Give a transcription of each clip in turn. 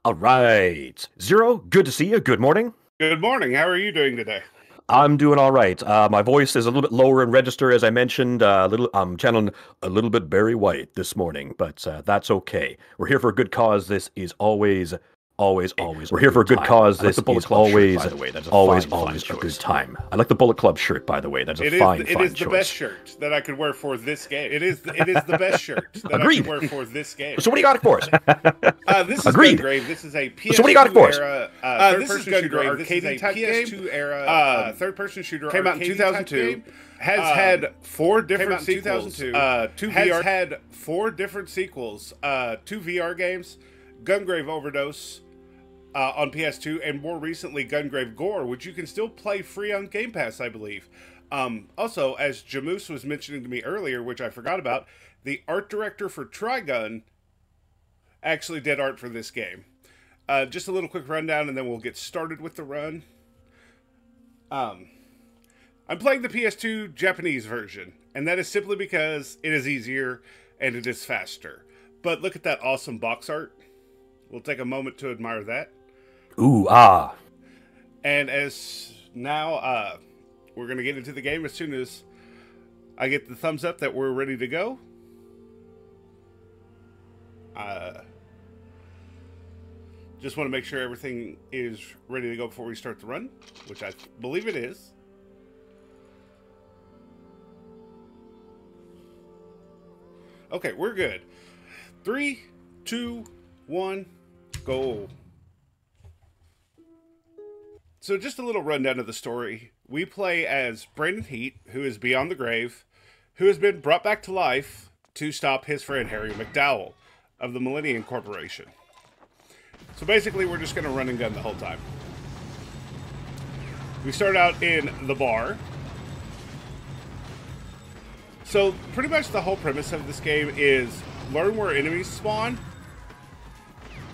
All right. Zero, good to see you. Good morning. Good morning. How are you doing today? I'm doing all right. My voice is a little bit lower in register, as I mentioned. I'm channeling a little bit Barry White this morning, but that's okay. We're here for a good cause. This is always. We're here for a good cause. This is always, by the way. That's always a good time. I like the Bullet Club shirt, by the way. That's a fine choice. It is the best shirt that I could wear for this game. It is the best shirt that I could wear for this game. So what do you got for us? This is Agreed. Gungrave. This is a PS2 So what do you got for us? era third-person shooter arcade type game. PS2 era third-person shooter came out in 2002. Has had four different sequels. 2002. Has had four different sequels. Two VR games. Gungrave Overdose on PS2, and more recently Gungrave Gore, which you can still play free on Game Pass, I believe. Also, as Jamoose was mentioning to me earlier, which I forgot about, the art director for Trigun actually did art for this game. Just a little quick rundown, and then we'll get started with the run. I'm playing the PS2 Japanese version, and that is simply because it is easier and it is faster. But look at that awesome box art. We'll take a moment to admire that. Ooh, ah. And as now, we're going to get into the game as soon as I get the thumbs up that we're ready to go. Just want to make sure everything is ready to go before we start the run, which I believe it is. Okay, we're good. 3, 2, 1, go. So just a little rundown of the story. We play as Brandon Heat, who is beyond the grave, who has been brought back to life to stop his friend Harry McDowell of the Millennium Corporation. So basically we're just going to run and gun the whole time. We start out in the bar. So pretty much the whole premise of this game is learn where enemies spawn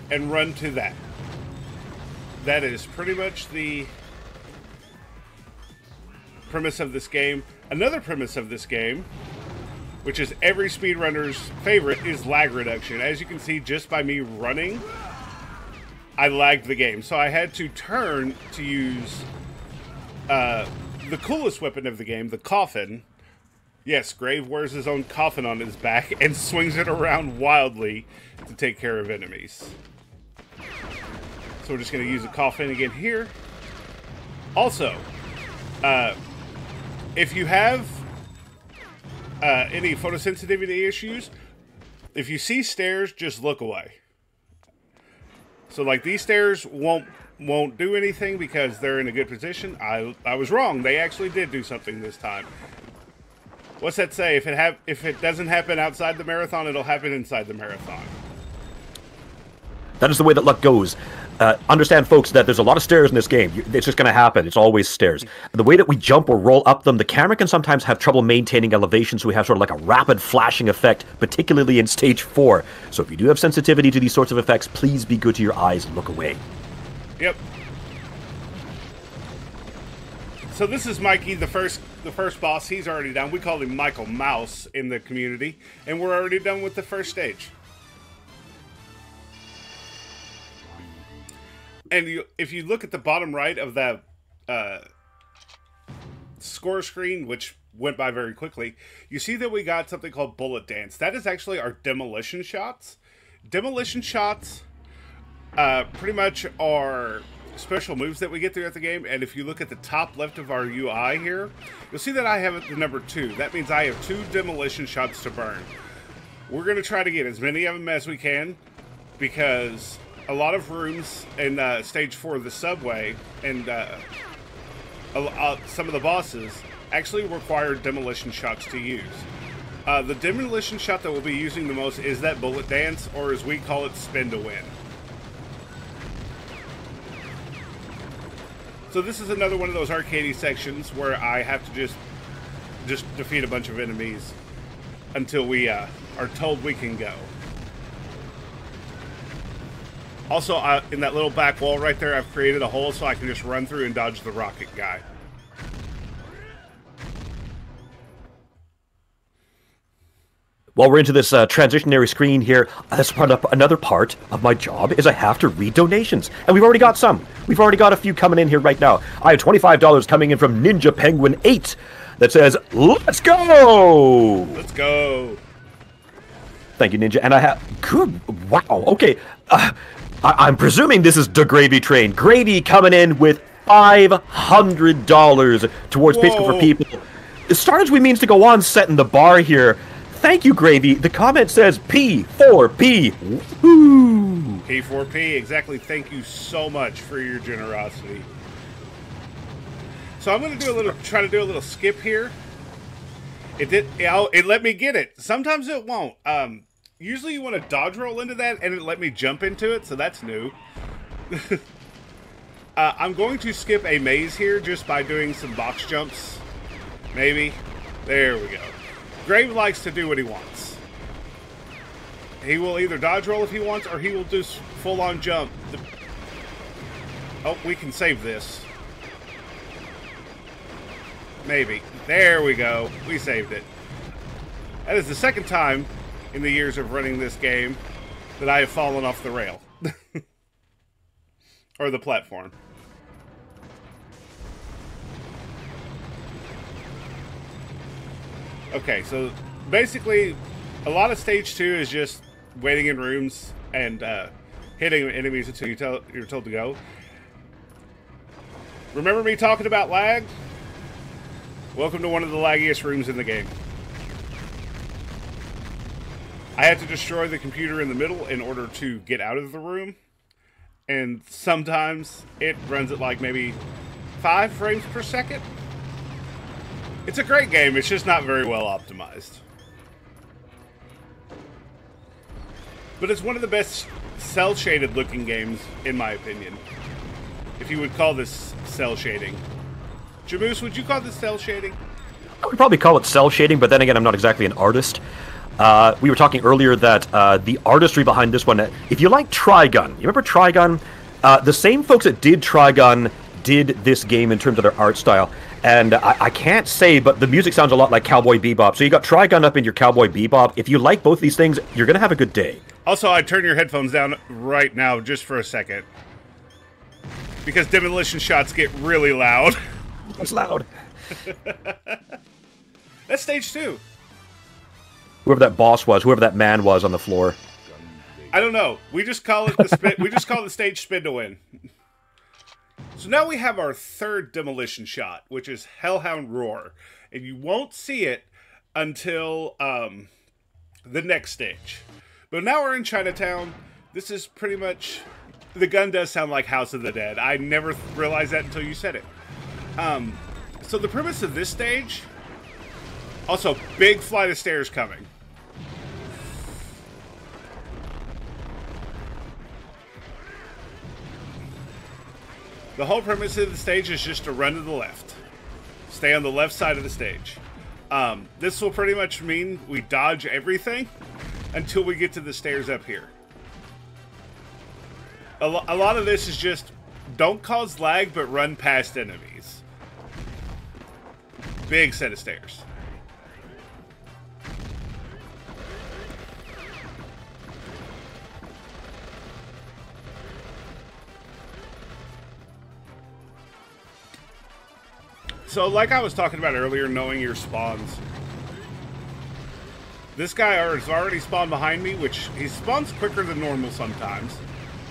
and run to that. That is pretty much the premise of this game. Another premise of this game, which is every speedrunner's favorite, is lag reduction. As you can see, just by me running, I lagged the game. So I had to turn to use the coolest weapon of the game, the coffin. Yes, Grave wears his own coffin on his back and swings it around wildly to take care of enemies. So we're just going to use a coffin again here. Also, if you have any photosensitivity issues, if you see stairs, just look away. So like these stairs won't do anything because they're in a good position. I was wrong. They actually did do something this time. What's that say? If it doesn't happen outside the marathon, it'll happen inside the marathon. That is the way that luck goes. Understand, folks, that there's a lot of stairs in this game. It's just going to happen. It's always stairs. The way that we jump or roll up them, the camera can sometimes have trouble maintaining elevation, so we have sort of like a rapid flashing effect, particularly in stage 4. So if you do have sensitivity to these sorts of effects, please be good to your eyes and look away. Yep. So this is Mikey, the first boss. He's already done. We call him Michael Mouse in the community, and we're already done with the first stage. And if you look at the bottom right of that score screen, which went by very quickly, you see that we got something called Bullet Dance. That is actually our demolition shots. Demolition shots pretty much are special moves that we get throughout the game. And if you look at the top left of our UI here, you'll see that I have the number 2. That means I have 2 demolition shots to burn. We're going to try to get as many of them as we can, because a lot of rooms in stage 4 of the subway and some of the bosses actually require demolition shots to use. The demolition shot that we'll be using the most is that Bullet Dance, or as we call it, Spin to Win. So this is another one of those arcadey sections where I have to just defeat a bunch of enemies until we are told we can go. Also, in that little back wall right there, I've created a hole so I can just run through and dodge the rocket guy. while we're into this transitionary screen here, let's run up another part of my job is I have to read donations. And we've already got some. We've already got a few coming in here right now. I have $25 coming in from Ninja Penguin 8 that says, let's go! Let's go. Thank you, Ninja. And I have... Good. Wow. Okay. I'm presuming this is the Gravy Train. Gravy coming in with $500 towards Patreon for people. As far as we means to go on setting the bar here, thank you, Gravy. The comment says P4P. Woohoo! P4P, exactly. Thank you so much for your generosity. So I'm going to try to do a little skip here. It let me get it. Sometimes it won't. Usually you want to dodge roll into that, and it let me jump into it, so that's new. I'm going to skip a maze here just by doing some box jumps. Maybe. There we go. Grave likes to do what he wants. He will either dodge roll if he wants, or he will do full-on jump. Oh, we can save this. Maybe. There we go. We saved it. That is the second time in the years of running this game that I have fallen off the rail. Or the platform. Okay, so basically, a lot of stage 2 is just waiting in rooms and hitting enemies until you're told to go. Remember me talking about lag? Welcome to one of the laggiest rooms in the game. I had to destroy the computer in the middle in order to get out of the room. And sometimes it runs at like maybe 5 frames per second. It's a great game, it's just not very well optimized. But it's one of the best cel-shaded looking games, in my opinion. If you would call this cel shading. Jamoose, would you call this cel shading? I would probably call it cel shading, but then again, I'm not exactly an artist. We were talking earlier that the artistry behind this one, if you like Trigun, you remember Trigun? The same folks that did Trigun did this game in terms of their art style. And I can't say, but the music sounds a lot like Cowboy Bebop. So you got Trigun up in your Cowboy Bebop. If you like both these things, you're going to have a good day. Also, I'd turn your headphones down right now just for a second. Because demolition shots get really loud. It's loud. That's stage 2. Whoever that boss was, whoever that man was on the floor. I don't know. We just call it the spin. We just call it the stage spin to win. So now we have our third demolition shot, which is Hellhound Roar, and you won't see it until the next stage. But now we're in Chinatown. This is pretty much... The gun does sound like House of the Dead. I never realized that until you said it. So the premise of this stage... Also, big flight of stairs coming. The whole premise of the stage is just to run to the left. Stay on the left side of the stage. This will pretty much mean we dodge everything until we get to the stairs up here. A lot of this is just don't cause lag, but run past enemies. Big set of stairs. So, like I was talking about earlier, knowing your spawns. This guy has already spawned behind me, which he spawns quicker than normal sometimes.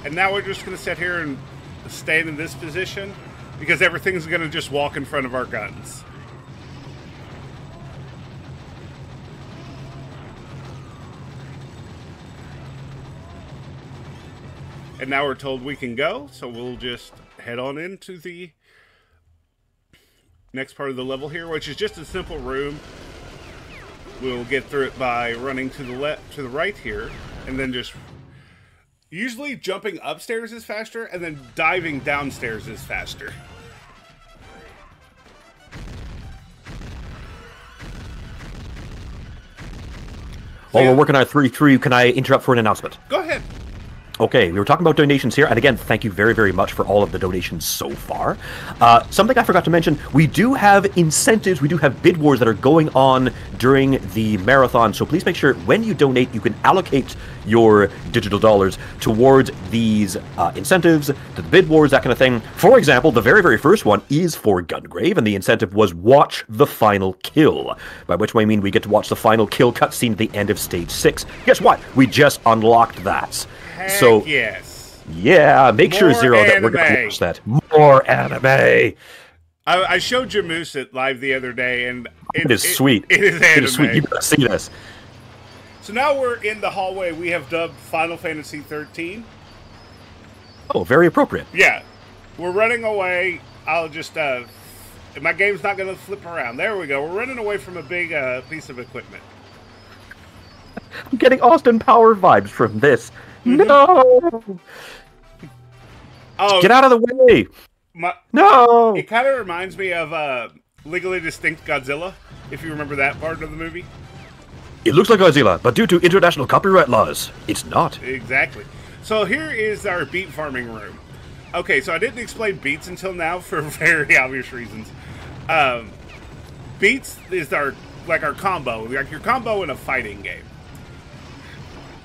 And now we're just going to sit here and stay in this position, because everything's going to just walk in front of our guns. And now we're told we can go, so we'll just head on into the next part of the level here, which is just a simple room. We'll get through it by running to the left, to the right here, and then just usually jumping upstairs is faster, and then diving downstairs is faster. While we're working our 3-3, can I interrupt for an announcement? Go ahead. Okay, we were talking about donations here, and again, thank you very, very much for all of the donations so far. Something I forgot to mention, we do have incentives, we do have bid wars that are going on during the marathon, so please make sure when you donate, you can allocate your digital dollars towards these incentives, to the bid wars, that kind of thing. For example, the very, very first one is for Gungrave, and the incentive was watch the final kill, by which I mean we get to watch the final kill cutscene at the end of Stage 6. Guess what? We just unlocked that. So, yes. Yeah, make sure, Zero, anime. that we're going to watch that. More anime. I showed Jamoose it live the other day, and it is sweet. It is anime. It is sweet. You got to see this. So now we're in the hallway we have dubbed Final Fantasy 13. Oh, very appropriate. Yeah. We're running away. I'll just, my game's not going to flip around. There we go. We're running away from a big piece of equipment. I'm getting Austin Power vibes from this. No! Oh, get out of the way! No! It kind of reminds me of Legally Distinct Godzilla, if you remember that part of the movie. It looks like Godzilla, but due to international copyright laws, it's not. Exactly. So here is our beat farming room. Okay, so I didn't explain beats until now for very obvious reasons. Beats is our combo, like your combo in a fighting game.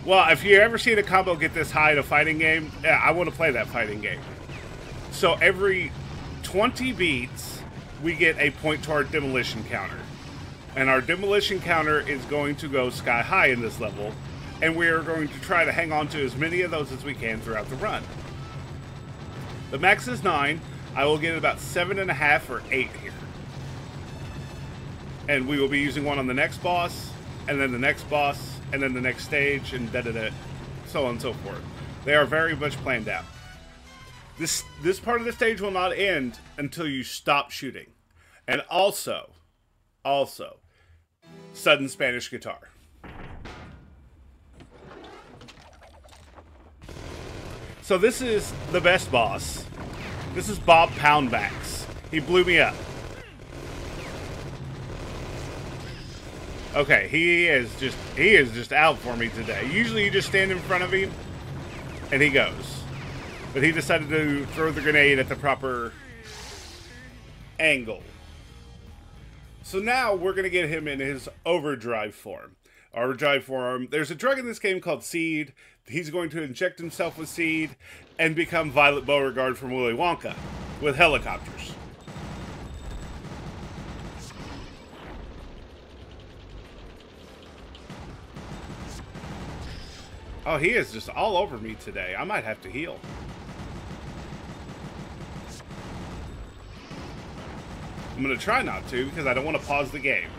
Well, if you ever seen a combo get this high in a fighting game, yeah, I want to play that fighting game. So every 20 beats, we get a point to our demolition counter. And our demolition counter is going to go sky high in this level. And we are going to try to hang on to as many of those as we can throughout the run. The max is 9. I will get about 7.5 or 8 here. And we will be using one on the next boss, and then the next boss, and then the next stage, and da-da-da, so on and so forth. They are very much planned out. This part of the stage will not end until you stop shooting. And also, sudden Spanish guitar. So this is the best boss. This is Bob Poundbacks. He blew me up. Okay, he is just out for me today. Usually you just stand in front of him and he goes. But he decided to throw the grenade at the proper angle. So now we're going to get him in his overdrive form. Overdrive form. There's a drug in this game called Seed. He's going to inject himself with Seed and become Violet Beauregard from Willy Wonka with helicopters. Oh, he is just all over me today. I might have to heal. I'm going to try not to because I don't want to pause the game.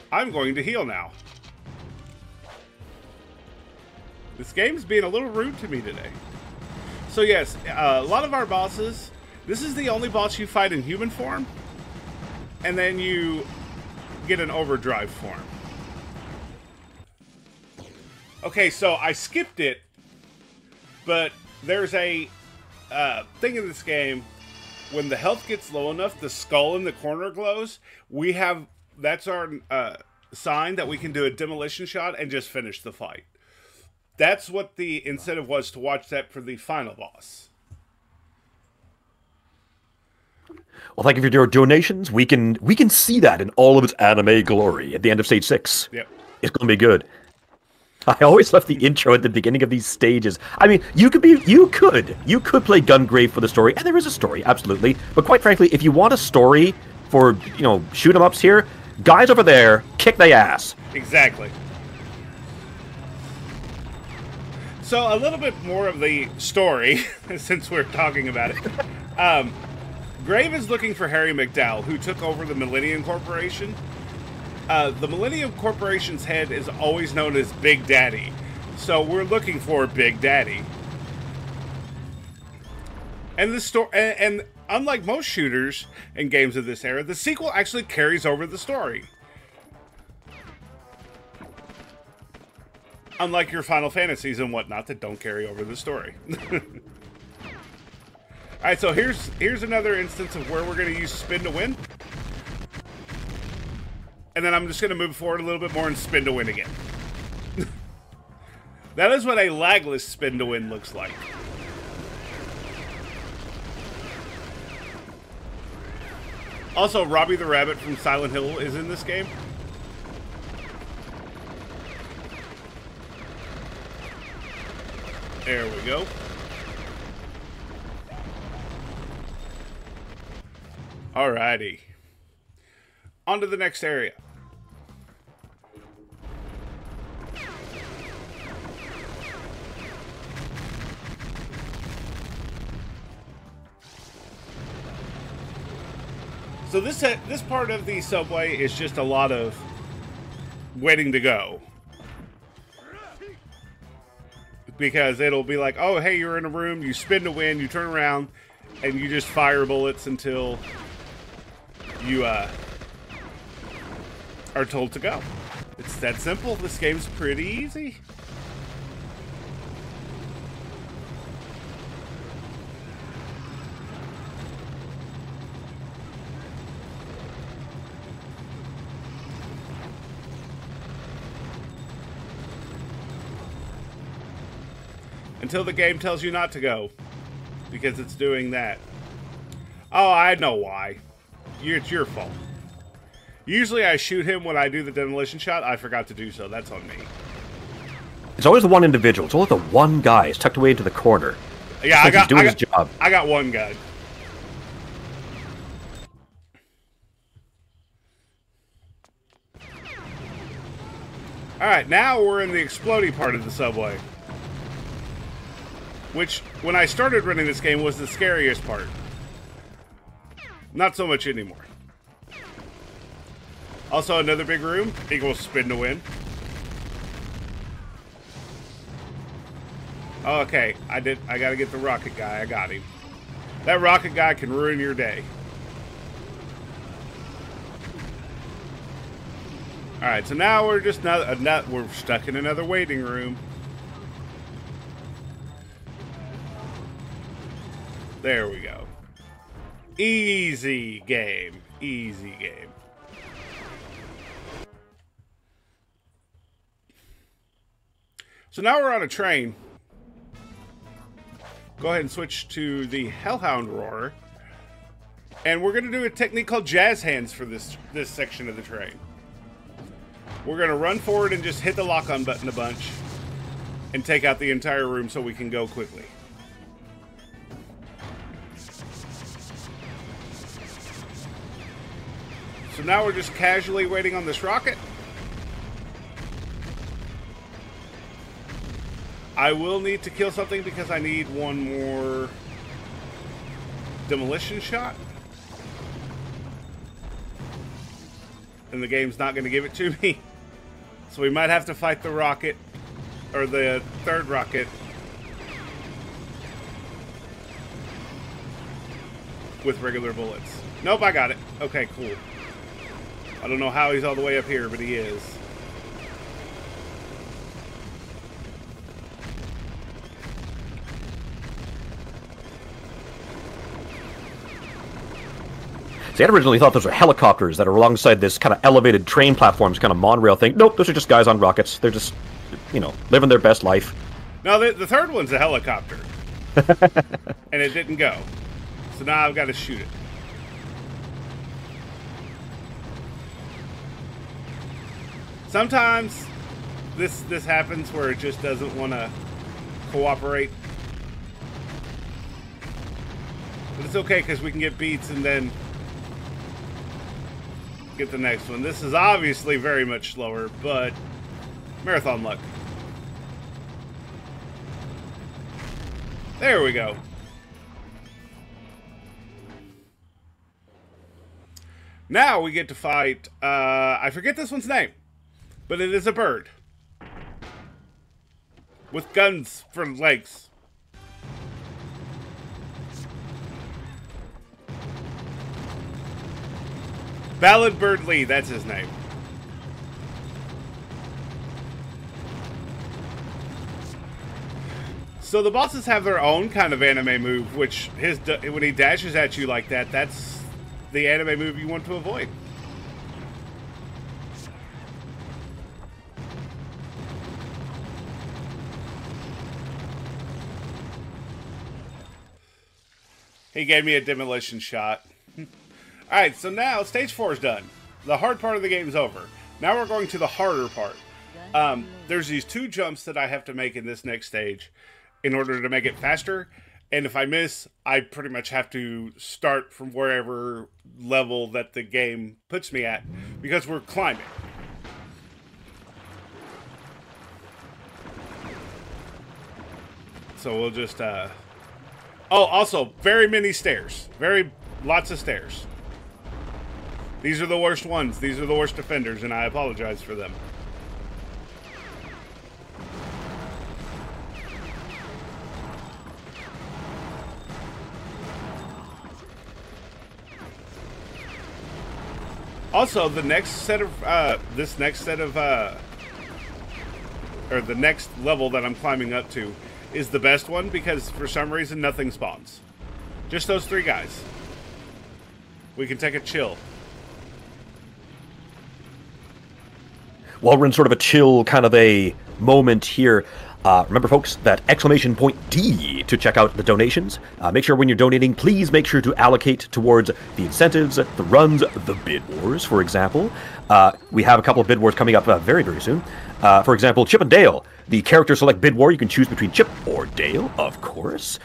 I'm going to heal now. This game's being a little rude to me today. So yes, a lot of our bosses, this is the only boss you fight in human form. And then you get an overdrive form. Okay, so I skipped it, but there's a thing in this game. When the health gets low enough, the skull in the corner glows. That's our sign that we can do a demolition shot and just finish the fight. That's what the incentive was, to watch that for the final boss. Well, thank you for your donations. We can see that in all of its anime glory at the end of Stage 6. Yep. It's going to be good. I always love the intro at the beginning of these stages. I mean, you could play Gungrave for the story, and there is a story, absolutely. But quite frankly, if you want a story for, shoot 'em ups here, guys over there, kick their ass. Exactly. So a little bit more of the story, since we're talking about it. Grave is looking for Harry McDowell, who took over the Millennium Corporation. The Millennium Corporation's head is always known as Big Daddy. So we're looking for Big Daddy. And the story, and unlike most shooters and games of this era, the sequel actually carries over the story. Unlike your Final Fantasies and whatnot that don't carry over the story. Alright, so here's another instance of where we're going to use spin to win. and then I'm just going to move forward a little bit more and spin to win again. That is what a lagless spin to win looks like. Also, Robbie the Rabbit from Silent Hill is in this game. There we go. Alrighty. On to the next area. So this part of the subway is just a lot of waiting to go. Because it'll be like, oh, hey, you're in a room, you spin to win, you turn around, and you just fire bullets until you are told to go. It's that simple. This game's pretty easy. Until the game tells you not to go. Because it's doing that. Oh, I know why. It's your fault. Usually I shoot him when I do the demolition shot. I forgot to do so. That's on me. It's always the one individual. It's always the one guy. He's tucked away into the corner. Yeah, he's doing his job. I got one gun. Alright, now we're in the explodey part of the subway. Which, when I started running this game, was the scariest part. Not so much anymore. Also, another big room equals spin to win. Okay, I gotta get the rocket guy. I got him. That rocket guy can ruin your day. Alright, so now we're just we're stuck in another waiting room. There we go. Easy game. Easy game. So now we're on a train. Go ahead and switch to the Hellhound Roar. And we're going to do a technique called Jazz Hands for this section of the train. We're going to run forward and just hit the lock-on button a bunch. And take out the entire room so we can go quickly. So now we're just casually waiting on this rocket. I will need to kill something because I need one more demolition shot. And the game's not going to give it to me. So we might have to fight the rocket, or the third rocket, with regular bullets. Nope, I got it. Okay, cool. I don't know how he's all the way up here, but he is. See, I originally thought those were helicopters that are alongside this kind of elevated train platforms, kind of monorail thing. Nope, those are just guys on rockets. They're just, you know, living their best life. No, the third one's a helicopter. And it didn't go. So now I've got to shoot it. Sometimes this happens where it just doesn't want to cooperate. But it's okay because we can get beats and then get the next one. This is obviously very much slower, but marathon luck. There we go. Now we get to fight, I forget this one's name. But it is a bird. With guns for legs. Ballad Bird Lee, that's his name. So the bosses have their own kind of anime move, which when he dashes at you like that, that's the anime move you want to avoid. He gave me a demolition shot. Alright, so now stage 4 is done. The hard part of the game is over. Now we're going to the harder part. There's these 2 jumps that I have to make in this next stage in order to make it faster. And if I miss, I pretty much have to start from wherever level that the game puts me at, because we're climbing. So we'll just, Oh, also, very many stairs. Lots of stairs. These are the worst ones. These are the worst offenders, and I apologize for them. Also, the next set of, or the next level that I'm climbing up to is the best one, because for some reason nothing spawns. Just those 3 guys. We can take a chill. While we're in sort of a chill kind of a moment here, remember, folks, that !D to check out the donations. Make sure when you're donating, please make sure to allocate towards the incentives, the runs, the bid wars, for example. We have a couple of bid wars coming up very, very soon. For example, Chip and Dale, the character select bid war. You can choose between Chip or Dale, of course.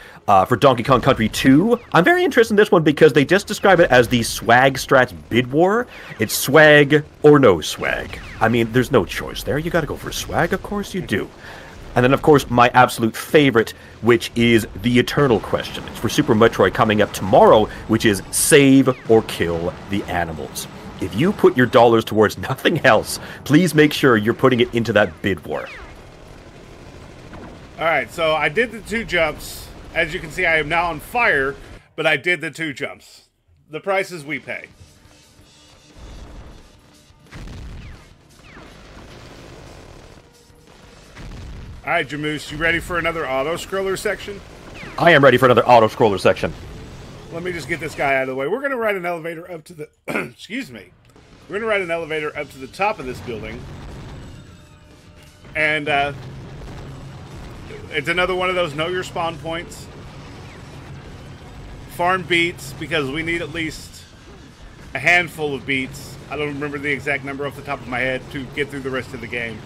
For Donkey Kong Country 2, I'm very interested in this one because they just describe it as the swag strats bid war. It's swag or no swag. I mean, there's no choice there. You gotta go for swag, of course you do. And then, of course, my absolute favorite, which is the eternal question. It's for Super Metroid coming up tomorrow, which is save or kill the animals. If you put your dollars towards nothing else, please make sure you're putting it into that bid war. Alright, so I did the 2 jumps. As you can see, I am now on fire, but I did the 2 jumps. The prices we pay. Alright, Jamoose, you ready for another auto-scroller section? I am ready for another auto-scroller section. Let me just get this guy out of the way. We're going to ride an elevator up to the... excuse me. We're going to ride an elevator up to the top of this building. And, it's another one of those know your spawn points. Farm beats, because we need at least a handful of beats. I don't remember the exact number off the top of my head to get through the rest of the game.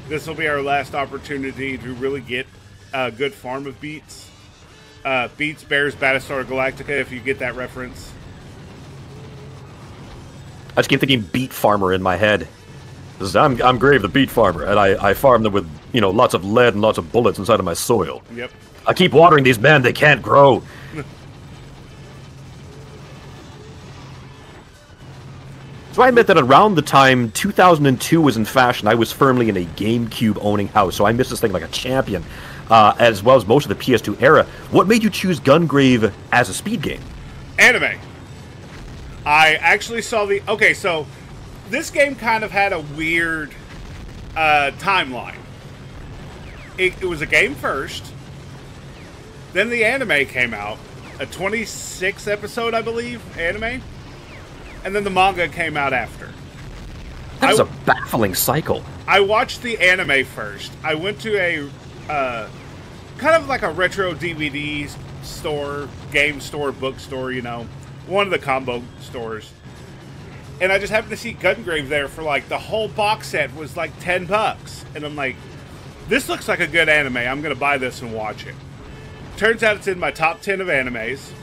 This will be our last opportunity to really get a good farm of beats. Beats, Bears, Battlestar Galactica, if you get that reference. I just keep thinking Beat Farmer in my head. I'm Grave, the Beat Farmer, and I farm them with, you know, lots of lead and lots of bullets inside of my soil. Yep. I keep watering these men, they can't grow. So I admit that around the time 2002 was in fashion, I was firmly in a GameCube-owning house, so I missed this thing like a champion, as well as most of the PS2 era. What made you choose Gungrave as a speed game? Anime. I actually saw the... Okay, so this game kind of had a weird timeline. It was a game first, then the anime came out, a 26-episode, I believe, anime. And then the manga came out after. That was a baffling cycle. I watched the anime first. I went to a kind of like a retro DVD store, game store, bookstore, you know, one of the combo stores. And I just happened to see Gungrave there for like the whole box set was like $10. And I'm like, this looks like a good anime. I'm going to buy this and watch it. Turns out it's in my top 10 of animes.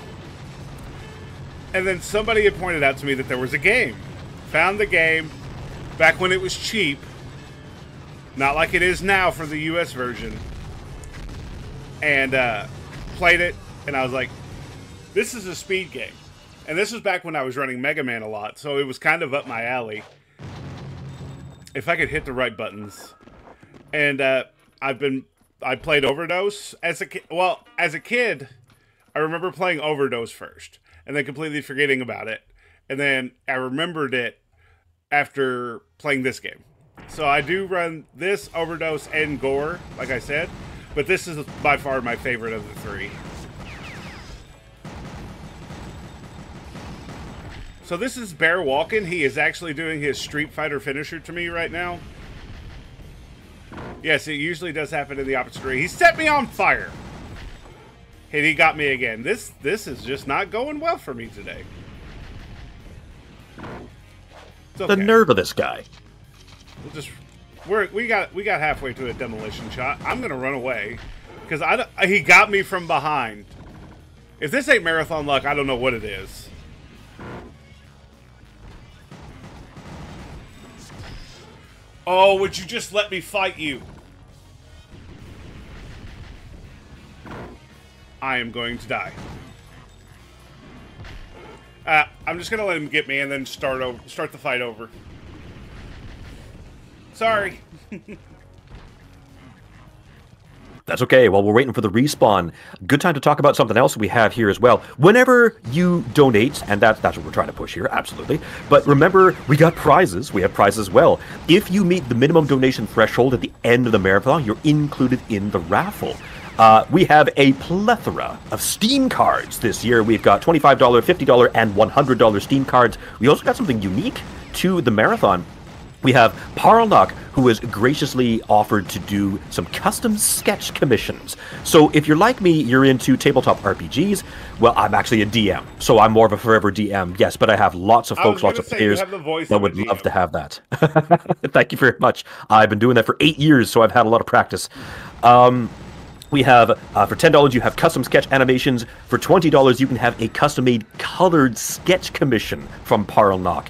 And then somebody had pointed out to me that there was a game. Found the game back when it was cheap. Not like it is now for the US version. And played it. And I was like, this is a speed game. And this was back when I was running Mega Man a lot. So it was kind of up my alley. If I could hit the right buttons. And I played Overdose as a kid. Well, as a kid, I remember playing Overdose first. And then completely forgetting about it. And then I remembered it after playing this game. So I do run this, Overdose, and Gore, like I said. But this is by far my favorite of the 3. So this is Bear Walkin'. He is actually doing his Street Fighter finisher to me right now. Yes, it usually does happen in the opposite way. He set me on fire! And he got me again. This is just not going well for me today. It's okay. The nerve of this guy. We'll just we got halfway to a demolition shot. I'm gonna run away because he got me from behind. If this ain't marathon luck, I don't know what it is. Oh, would you just let me fight you? I am going to die. I'm just gonna let him get me and then start the fight over. Sorry. That's okay. While we're waiting for the respawn, good time to talk about something else we have here as well. Whenever you donate, and that's what we're trying to push here, absolutely. But remember, we got prizes. We have prizes as well. If you meet the minimum donation threshold at the end of the marathon, you're included in the raffle. We have a plethora of Steam cards this year. We've got $25, $50, and $100 Steam cards. We also got something unique to the marathon. We have Parlnock, who has graciously offered to do some custom sketch commissions. So if you're like me, you're into tabletop RPGs. Well, I'm actually a DM, so I'm more of a forever DM, yes, but I have lots of folks, lots of players that would love to have that. Thank you very much. I've been doing that for 8 years, so I've had a lot of practice. We have, for $10, you have custom sketch animations. For $20, you can have a custom-made colored sketch commission from Parlnock.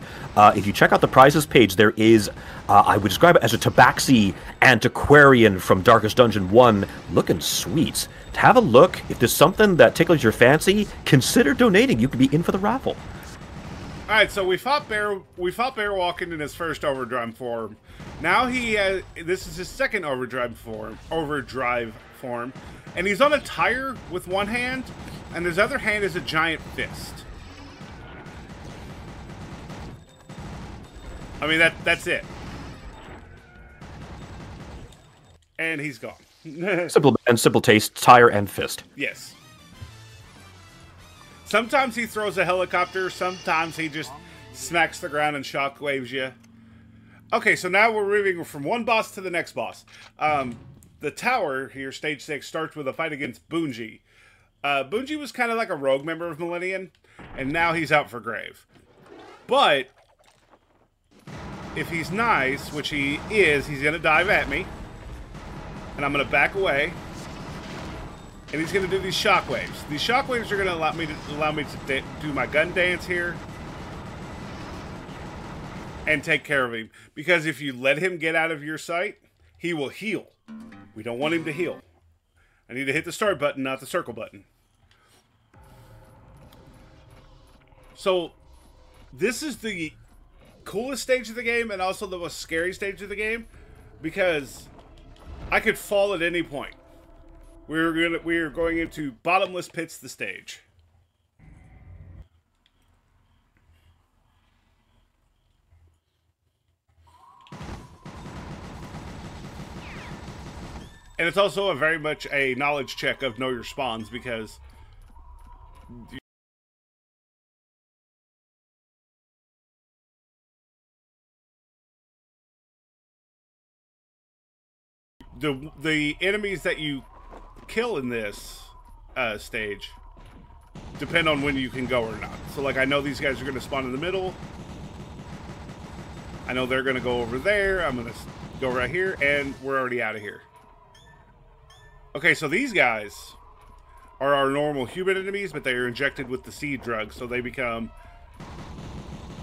If you check out the prizes page, there is, I would describe it as a Tabaxi Antiquarian from Darkest Dungeon 1, looking sweet. Have a look. If there's something that tickles your fancy, consider donating. You could be in for the raffle. All right, so we fought Bear walking in his first overdrive form. Now this is his second overdrive form, and he's on a tire with one hand, and his other hand is a giant fist. I mean, that's it. And he's gone. Simple and simple taste, tire and fist. Yes. Sometimes he throws a helicopter, sometimes he just smacks the ground and shockwaves you. Okay, so now we're moving from one boss to the next boss. The tower here, stage 6, starts with a fight against Bungie. Bungie was kind of like a rogue member of Millennium, and now he's out for Grave. But if he's nice, which he is, he's going to dive at me. And I'm going to back away. And he's going to do these shockwaves. These shockwaves are going to allow me to do my gun dance here. And take care of him. Because if you let him get out of your sight, he will heal. We don't want him to heal. I need to hit the start button, not the circle button. So, this is the coolest stage of the game and also the most scary stage of the game. Because I could fall at any point. We're going into bottomless pits, the stage. And it's also very much a knowledge check of know your spawns, because the enemies that you kill in this stage depend on when you can go or not. So, like, I know these guys are going to spawn in the middle. I know they're going to go over there. I'm going to go right here, and we're already out of here. Okay, so these guys are our normal human enemies, but they are injected with the seed drug, so they become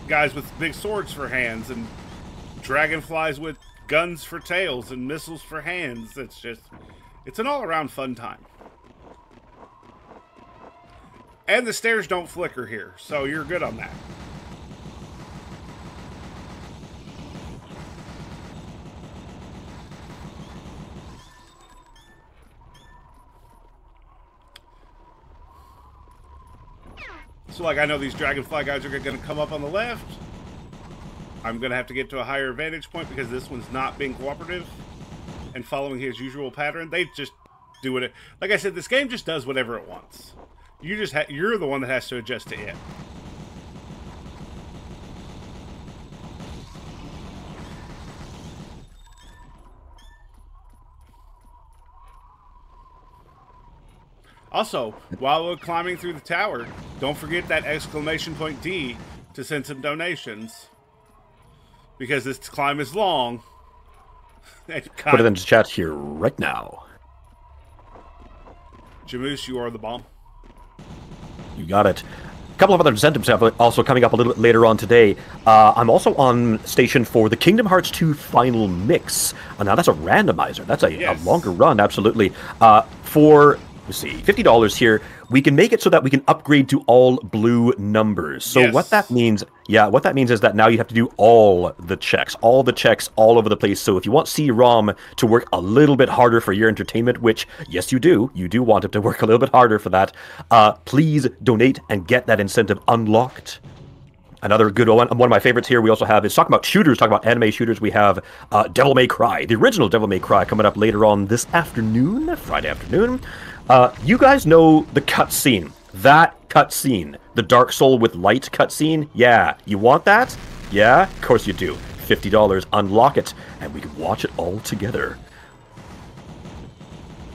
guys with big swords for hands and dragonflies with guns for tails and missiles for hands. It's an all-around fun time. And the stairs don't flicker here, so you're good on that. So, like, I know these dragonfly guys are going to come up on the left. I'm going to have to get to a higher vantage point because this one's not being cooperative and following his usual pattern. They just do it. Like I said, this game just does whatever it wants. You're the one that has to adjust to it. Also, while we're climbing through the tower, don't forget that exclamation point D to send some donations. Because this climb is long. Put it into chat here right now. Jamoose, you are the bomb. You got it. A couple of other incentives have also coming up a little bit later on today. I'm also on station for the Kingdom Hearts 2 Final Mix. Now, that's a randomizer. That's a longer run, absolutely. For, let's see, $50 here, we can make it so that we can upgrade to all blue numbers. So what that means, what that means is that now you have to do all the checks all over the place. So if you want C-ROM to work a little bit harder for your entertainment, which, yes, you do want it to work a little bit harder for that, please donate and get that incentive unlocked. Another good one of my favorites here we also have is talking about shooters, talking about anime shooters. We have Devil May Cry, the original Devil May Cry, coming up later on this afternoon, Friday afternoon. You guys know the cutscene. That cutscene. The Dark Soul with light cutscene. Yeah. You want that? Yeah? Of course you do. $50. Unlock it. And we can watch it all together.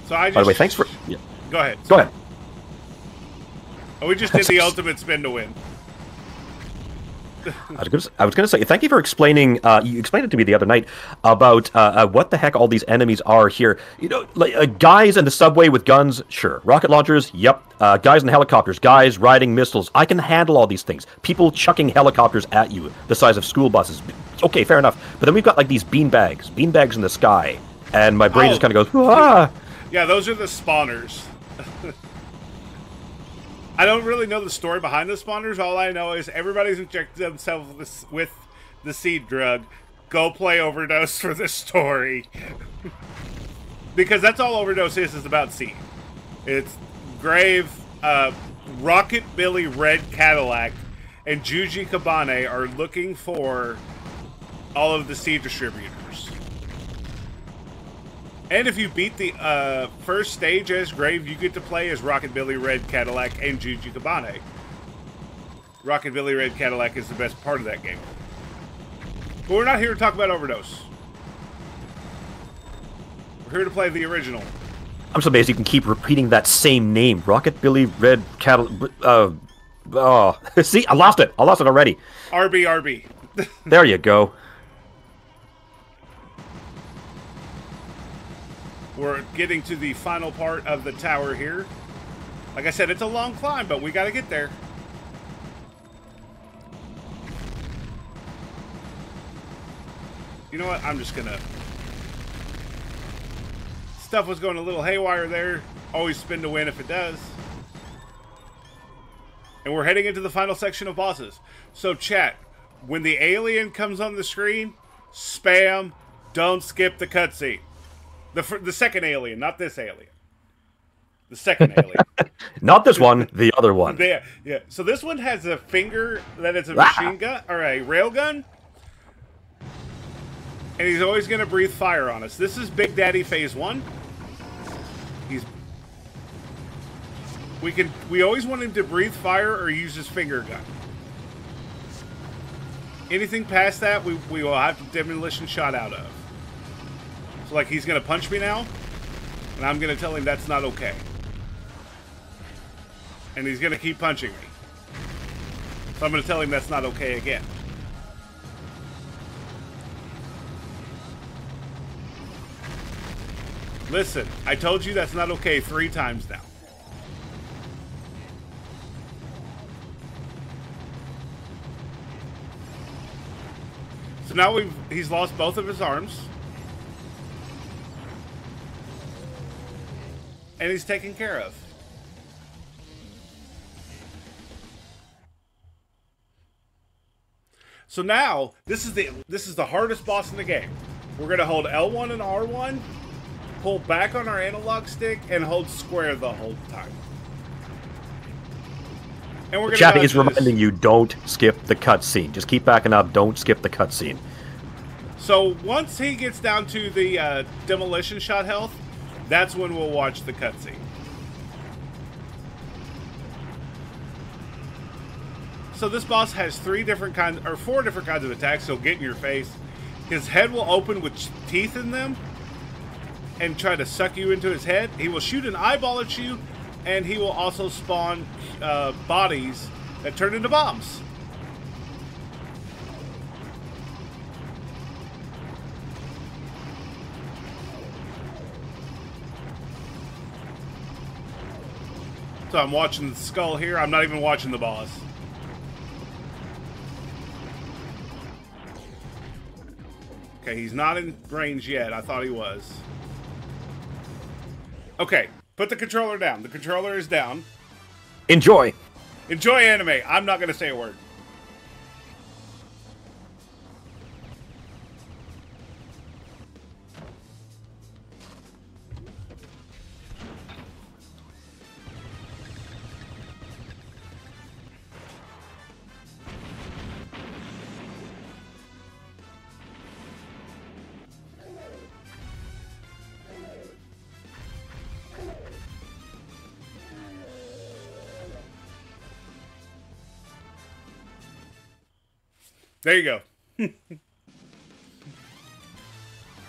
So I just... By the way, thanks for... Yeah. Go ahead. Go ahead. Oh, we just did the ultimate spin to win. I was going to say, thank you for explaining, you explained it to me the other night, about what the heck all these enemies are here. You know, like guys in the subway with guns, sure. Rocket launchers, yep. Guys in helicopters, guys riding missiles. I can handle all these things. People chucking helicopters at you the size of school buses. Okay, fair enough. But then we've got like these beanbags in the sky. And my brain just kind of goes, ah! Yeah, those are the spawners. I don't really know the story behind the spawners. All I know is everybody's injected themselves with the seed drug. Go play Overdose for the story. Because that's all Overdose is about seed. It's Grave, Rocket Billy Red Cadillac, and Juji Kabane are looking for all of the seed distributors. And if you beat the first stage as Grave, you get to play as Rocket Billy Red Cadillac and Juji Kabane. Rocket Billy Red Cadillac is the best part of that game. But we're not here to talk about Overdose. We're here to play the original. I'm so amazed you can keep repeating that same name. Rocket Billy Red Cadillac... see, I lost it already. RB. There you go. We're getting to the final part of the tower here. Like I said, it's a long climb, but we got to get there. You know what? I'm just going to... Stuff was going a little haywire there. Always spin to win if it does. And we're heading into the final section of bosses. So chat, when the alien comes on the screen, spam, don't skip the cutscene. The second alien, not this alien. The second alien. Not this one, the other one. Yeah. So this one has a finger that it's a machine gun, or a rail gun. And he's always going to breathe fire on us. This is Big Daddy Phase 1. We always want him to breathe fire or use his finger gun. Anything past that, we will have to demolition shot out of. So, like, he's going to punch me now, and I'm going to tell him that's not okay. And he's going to keep punching me. So I'm going to tell him that's not okay again. Listen, I told you that's not okay 3 times now. So now he's lost both of his arms. And he's taken care of. So now, this is the hardest boss in the game. We're going to hold L1 and R1, pull back on our analog stick, and hold square the whole time. And we're going to... Chat is reminding you, don't skip the cutscene. Just keep backing up. Don't skip the cutscene. So once he gets down to the demolition shot health, that's when we'll watch the cutscene. So this boss has 4 different kinds of attacks. He'll get in your face. His head will open with teeth in them and try to suck you into his head. He will shoot an eyeball at you, and he will also spawn bodies that turn into bombs. So I'm watching the skull here. I'm not even watching the boss. Okay, he's not in range yet. I thought he was. Okay, put the controller down. The controller is down. Enjoy. Enjoy anime. I'm not going to say a word. There you go.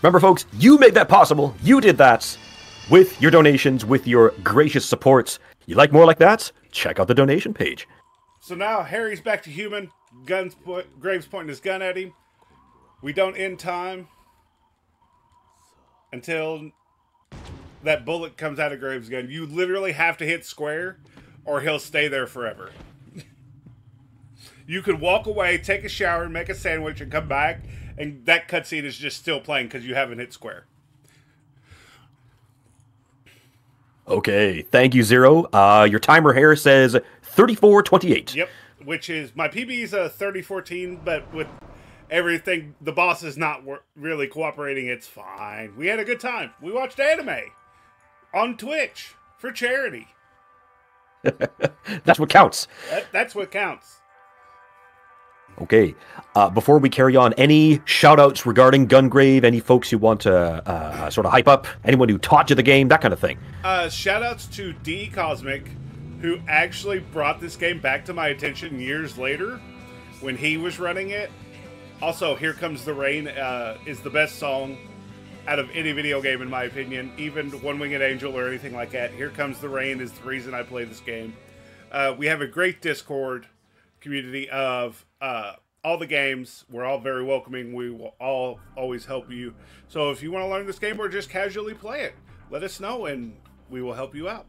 Remember, folks, you made that possible. You did that with your donations, with your gracious supports. You like more like that? Check out the donation page. So now Harry's back to human. Graves pointing his gun at him. We don't end time until that bullet comes out of Graves' gun. You literally have to hit square or he'll stay there forever. You could walk away, take a shower, make a sandwich, and come back, and that cutscene is just still playing because you haven't hit square. Okay, thank you, Zero. Your timer here says 34:28. Yep, which is, my PB is a 30:14, but with everything, the boss is not really cooperating. It's fine. We had a good time. We watched anime on Twitch for charity. That's what counts. That's what counts. Okay, before we carry on, any shout-outs regarding Gungrave? Any folks you want to sort of hype up? Anyone who taught you the game? That kind of thing. Shout-outs to D. Cosmic, who actually brought this game back to my attention years later when he was running it. Also, Here Comes the Rain is the best song out of any video game, in my opinion. Even One Winged Angel or anything like that. Here Comes the Rain is the reason I play this game. We have a great Discord community of all the games. We're all very welcoming. We will all always help you. So if you want to learn this game or just casually play it, let us know and we will help you out.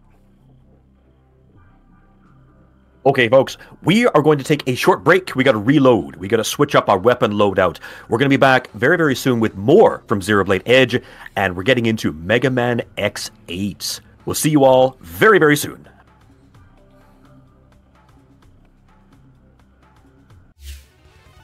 Okay, folks, we are going to take a short break. We got to reload. We got to switch up our weapon loadout. We're going to be back very, very soon with more from xerobladedge, and we're getting into Mega Man X8. We'll see you all very, very soon.